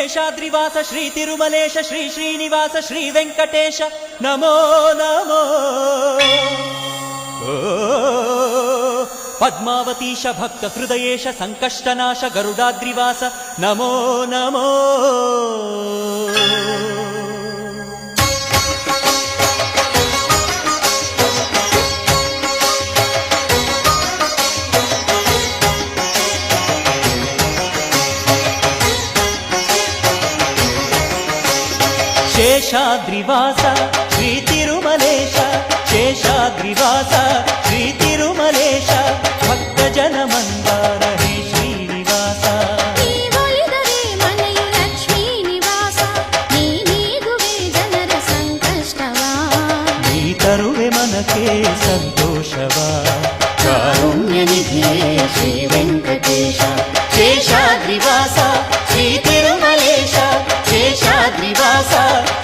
ಶೇಷಾದ್ರಿವಾಸ ಶ್ರೀ ತಿರುಮಲೇಶ ಶ್ರೀ ಶ್ರೀನಿವಾಸ ಶ್ರೀ ವೆಂಕಟೇಶ ನಮೋ ನಮೋ. ಪದ್ಮಾವತೀಶ ಭಕ್ತ ಹೃದಯೇಶ ಸಂಕಷ್ಟನಾಶ ಗರುಡಾದ್ರಿವಾಸ ನಮೋ ನಮೋ. ಶೇಷಾದ್ರಿವಾಸ ಶ್ರೀ ತಿರುಮಲೇಶ ಶೇಷಾದ್ರಿವಾಸ ಶ್ರೀ ತಿರುಮಲೇಶ ಭಕ್ತ ಜನ ಮಂದಾರ ಹೇ ಶ್ರೀನಿವಾಸ. ನೀವೊಲಿದರೆ ಮನೆಯು ಲಕ್ಷ್ಮೀ ನಿವಾಸ, ನೀ ನೀಗುವೆ ಜನರ ಸಂಕಷ್ಟವ, ನೀ ತರುವೆ ಮನಕ್ಕೆ ಸಂತೋಷವ. ಕಾರುಣ್ಯ ನಿಧಿಯೇ ಶ್ರೀ ವೆಂಕಟೇಶ. ಶೇಷಾದ್ರಿವಾಸ ಶ್ರೀ ತಿರುಮಲೇಶ ಶೇಷಾದ್ರಿವಾಸ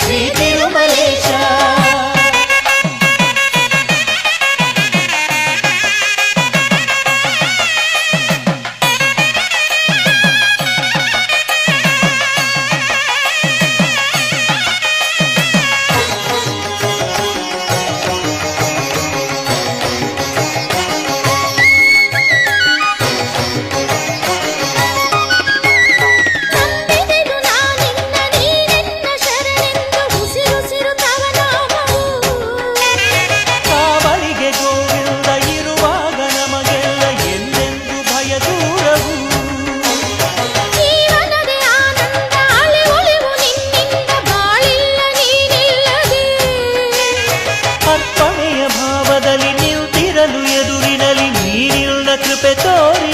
ಶ್ರೀ ತಿರುಮಲೇಶ. ನಂಬಿದೆನು ನಾನಿನ್ನ ನೀನೆನ್ನ ಶರಣೆಂದು, ಉಸಿರುಸಿರು ತವ ನಾಮವು. ಕಾವಲಿಗೆ ಗೋವಿಂದ ಇರುವಾಗ ನಮಗೆಲ್ಲ ಎಂದೆಂದು ಭಯ ದೂರವು. ಜೀವನದೇ ಆನಂದ ಅಲೆ ಒಲಿವು ನಿನ್ನಿಂದ, ಬಾಳಿಲ್ಲ ನೀನಿಲ್ಲದೆ. ಅರ್ಪಣೆಯ ಭಾವದಲ್ಲಿ ನಿಂತಿರಲು ಎದುರಿನಲ್ಲಿ ನೀನಿಲ್ಲ ಕೃಪೆ ತೋರಿ